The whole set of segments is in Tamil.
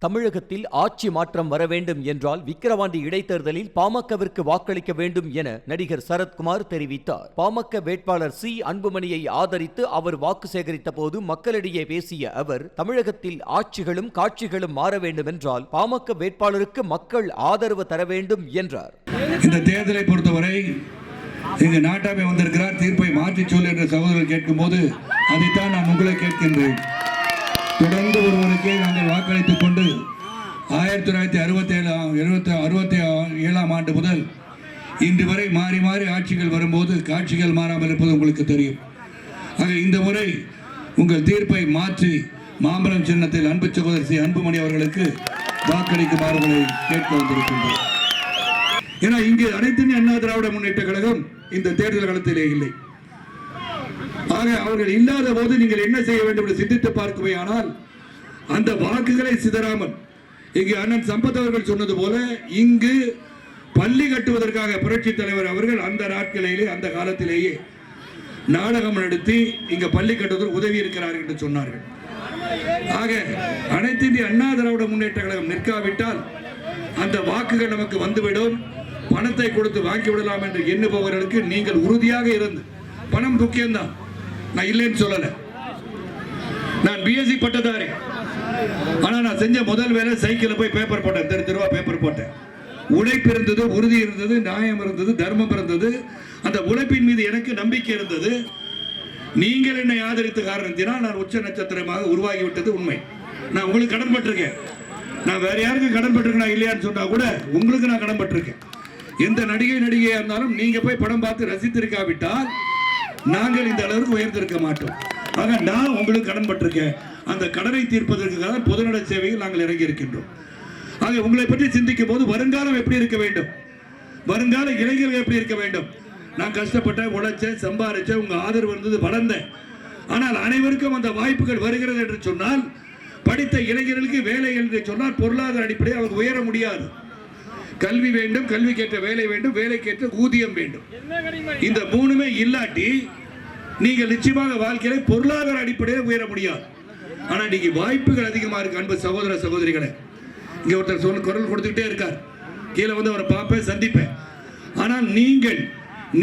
தமிழகத்தில் ஆட்சி மாற்றம் வர வேண்டும் என்றால் விக்கிரவாண்டி இடைத்தேர்தலில் பாமகவிற்கு வாக்களிக்க வேண்டும் என நடிகர் சரத்குமார் தெரிவித்தார். பாமக வேட்பாளர் சி. அன்புமணியை ஆதரித்து அவர் வாக்கு சேகரித்த போது மக்களிடையே பேசிய அவர், தமிழகத்தில் ஆட்சிகளும் காட்சிகளும் மாற வேண்டும் என்றால் பாமக வேட்பாளருக்கு மக்கள் ஆதரவு தர வேண்டும் என்றார். இந்த தேர்தலை பொறுத்தவரை இங்கு நாட்டாமை வந்திருக்கிறார், தீர்ப்பை மாற்றி சொல் என்ற சகோதரர் கேட்கும் போது அதைத்தான் நான் உங்களை கேட்கின்றேன். தொடர்ந்து ஒருவருக்கே நாங்கள் வாக்களித்துக் கொண்டு 1967 ஆண்டு முதல் இன்று வரை மாறி மாறி ஆட்சிகள் வரும்போது காட்சிகள் மாறாமல் இருப்பது உங்களுக்கு தெரியும். ஆக இந்த முறை உங்கள் தீர்ப்பை மாற்றி மாம்பழம் சின்னத்தில் அன்பு சகோதரர் சி. அன்புமணி அவர்களுக்கு வாக்களிக்குமாறு கேட்க வந்திருக்கின்றோம். ஏன்னா இங்கு அனைத்து அண்ணா திராவிட முன்னேற்ற கழகம் இந்த தேர்தல் களத்திலே இல்லை. ஆக அவர்கள் இல்லாத போது நீங்கள் என்ன செய்ய வேண்டும் என்று சிந்தித்து பார்க்கவே. ஆனால் அந்த வாக்குகளை சிதறாமல் இங்கு அண்ணன் சம்பத் அவர்கள் சொன்னது போல இங்கு பள்ளி கட்டுவதற்காக புரட்சி தலைவர் அவர்கள் அந்த நாட்களிலே அந்த காலத்திலேயே நாடகம் நடத்தி இங்க பள்ளி கட்டுவதற்கு உதவி இருக்கிறார்கள் என்று சொன்னார்கள். ஆக அனைத்து இந்திய அண்ணா திராவிட முன்னேற்ற கழகம் நிற்காவிட்டால் அந்த வாக்குகள் நமக்கு வந்துவிடும், பணத்தை கொடுத்து வாங்கி விடலாம் என்று எண்ணுபவர்களுக்கு நீங்கள் உறுதியாக இருந்து, பணம் முக்கியம்தான், நான் இல்லைன்னு சொல்லல, நான் பிஎஸ்சி பட்டதாரி, ஆனா நான் செஞ்ச முதல் வேலை சைக்கிள் போய் பேப்பர் போட்டேன், தெருவா பேப்பர் போட்டேன். உழைப்பு இருந்தது, உறுதி இருந்தது, நியாயம் இருந்தது, தர்மம் இருந்தது, அந்த உழைப்பின் மீது எனக்கு நம்பிக்கை இருந்தது. நீங்கள் என்னை ஆதரித்த காரணத்தினால் நான் உச்ச நட்சத்திரமாக உருவாகிவிட்டது உண்மை. நான் உங்களுக்கு கடன் பட்டிருக்கேன், நான் வேற யாருக்கும் கடன் பட்டிருக்கேன் இல்லையான்னு சொன்னா கூட உங்களுக்கு நான் கடன் பட்டிருக்கேன். எந்த நடிகையா இருந்தாலும் நீங்க போய் படம் பார்த்து ரசித்திருக்காவிட்டால் நாங்கள் இந்த அளவுக்கு உயர்ந்திருக்க மாட்டோம். ஆக நான் உங்களுக்கு கடன் பட்டிருக்கேன், அந்த கடனை தீர்ப்பதற்காக பொதுநல சேவையில் நாங்கள் இறங்கி இருக்கின்றோம். ஆக உங்களை பற்றி சிந்திக்கும் போது வருங்காலம் எப்படி இருக்க வேண்டும், வருங்கால இளைஞர்கள் எப்படி இருக்க வேண்டும். நான் கஷ்டப்பட்டேன், உழைச்சேன், சம்பாதிச்சேன், உங்க ஆதரவு இருந்தது, வளர்ந்தேன். ஆனால் அனைவருக்கும் அந்த வாய்ப்புகள் வருகிறது என்று சொன்னால், படித்த இளைஞர்களுக்கு வேலை என்று சொன்னால் பொருளாதார அடிப்படையில் அவங்க உயர முடியாது. கல்வி வேண்டும், கல்விக்கேற்ற வேலை வேண்டும், வேலைக்கேற்ற ஊதியம் வேண்டும். இந்த மூணுமே இல்லாட்டி நீங்கள் நிச்சயமாக வாழ்க்கையில பொருளாதார அடிப்படையில் உயர முடியாது. ஆனா இன்னைக்கு வாய்ப்புகள் அதிகமா இருக்கு. அன்பு சகோதர சகோதரிகளை, இங்க ஒருத்தர் குரல் கொடுத்துக்கிட்டே இருக்கார், கீழே வந்து அவரை பார்ப்பேன், சந்திப்பேன். ஆனால் நீங்கள்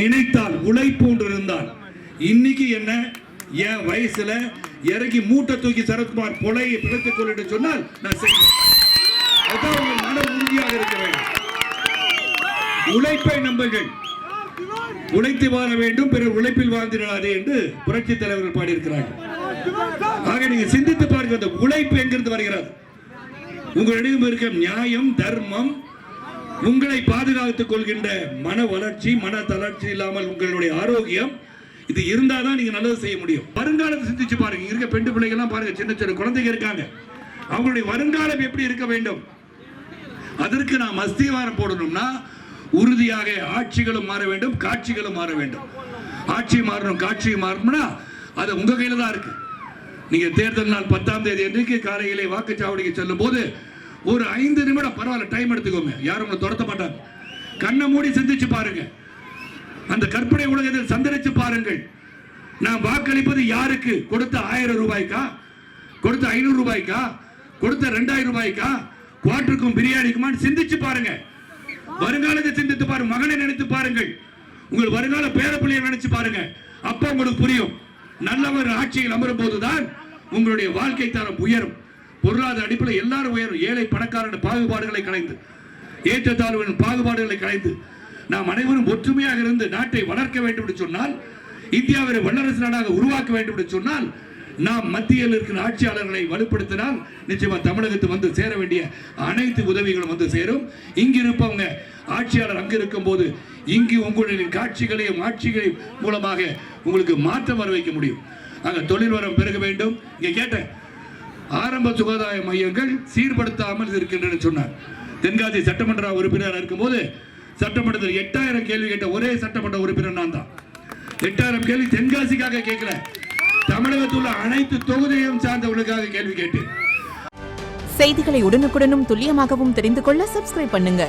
நினைத்தால், உழைப்பு ஒன்று இருந்தால், இன்னைக்கு என்ன என் வயசுல இறங்கி மூட்டை தூக்கி சரத்குமார் பொலையை பிழைத்துக் கொள்ள சொன்னால் நான் செய்வேன். அதான் உங்கள் மன உறுதியாக இருக்க வேண்டும். உழைப்பை நம்புங்கள், உழைத்து வாழ வேண்டும், பிறர் உழைப்பில் வாழ்ந்திடாதே என்று புரட்சி தலைவர்கள் பாடியிருக்கிறார்கள். ஆக நீங்க சிந்தித்து பாருங்க, அந்த உழைப்பு எங்கிருந்து வருகிறது. உங்களிடம் இருக்க நியாயம், தர்மம், உங்களை பாதுகாத்துக் கொள்கின்ற மன வளர்ச்சி, மன தளர்ச்சி இல்லாமல் உங்களுடைய ஆரோக்கியம், இது இருந்தாதான் நீங்க நல்லது செய்ய முடியும். வருங்காலத்தை சிந்திச்சு பாருங்க. இருக்க பெண் பிள்ளைகள் பாருங்க, சின்ன சின்ன குழந்தைங்க இருக்காங்க, அவங்களுடைய வருங்காலம் எப்படி இருக்க வேண்டும். அதற்கு நாம் அஸ்திவாரம் போடணும்னா உறுதியாக ஆட்சிகளும் மாற வேண்டும், காட்சிகளும் மாற வேண்டும். ஆட்சி மாறணும், காட்சி மாறணும்னா அது உங்க கையில தான் இருக்கு. நீங்க தேர்தல் நாள் 10ஆம் தேதி அன்றைக்கு காலையிலே வாக்குச்சாவடிக்கு செல்லும் போது ஒரு 5 நிமிடம் பரவாயில்ல டைம் எடுத்துக்கோங்க, யாரும் உங்களை துரத்த மாட்டாங்க. கண்ணை மூடி சிந்திச்சு பாருங்க, அந்த கற்பனை உலகத்தில் சந்தரிச்சு பாருங்கள். நான் வாக்களிப்பது யாருக்கு? கொடுத்த 1000 ரூபாய்க்கா, கொடுத்த 500 ரூபாய்க்கா, கொடுத்த 2000 ரூபாய்க்கா, குவாட்டருக்கும் பிரியாணிக்குமான்னு சிந்திச்சு பாருங்க. வருங்காலத்தை சிந்தித்து பாருங்க, மகனை நினைத்து பாருங்கள், உங்கள் வருங்கால பேரப்பிள்ளையை நினைச்சு பாருங்க. அப்ப உங்களுக்கு புரியும், நல்லவர் ஆட்சியில் அமரும் போதுதான் உங்களுடைய வாழ்க்கை தரம் உயரும். பொருளாதார அடிப்படையில் எல்லாரும் உயரும். ஏழை பணக்காரன் பாகுபாடுகளை கலைந்து, ஏற்றத்தாழ்வின் பாகுபாடுகளை கலைந்து நாம் அனைவரும் ஒற்றுமையாக இருந்து நாட்டை வளர்க்க வேண்டும் என்று சொன்னால், இந்தியாவை வல்லரசு நாடாக உருவாக்க வேண்டும் என்று சொன்னால், நாம் மத்தியில் இருக்கிற ஆட்சியாளர்களை வலுப்படுத்தினால் நிச்சயமா தமிழகத்துக்கு வந்து சேர வேண்டிய அனைத்து உதவிகளும் வந்து சேரும். இங்கு இருப்பவங்க ஆட்சியாளர் அங்கு இருக்கும் போது இங்கு உங்களுடைய காட்சிகளையும் ஆட்சிகளையும் மூலமாக உங்களுக்கு மாற்றம் வர வைக்க முடியும். அங்க தொழில் வரம் பெருக வேண்டும். இங்க கேட்டேன், ஆரம்ப சுகாதார மையங்கள் சீர்படுத்தாமல் இருக்கின்றன சொன்னார். தென்காசி சட்டமன்ற உறுப்பினர் இருக்கும்போது சட்டமன்றத்தில் 8000 கேள்வி கேட்ட ஒரே சட்டமன்ற உறுப்பினர் நான் தான். 8000 கேள்வி தென்காசிக்காக கேட்கல, தமிழகத்தில் உள்ள அனைத்து தொகுதியையும் சார்ந்தவர்களுக்காக கேள்வி கேட்டேன். செய்திகளை உடனுக்குடனும் துல்லியமாகவும் தெரிந்து கொள்ள சப்ஸ்கிரைப் பண்ணுங்க.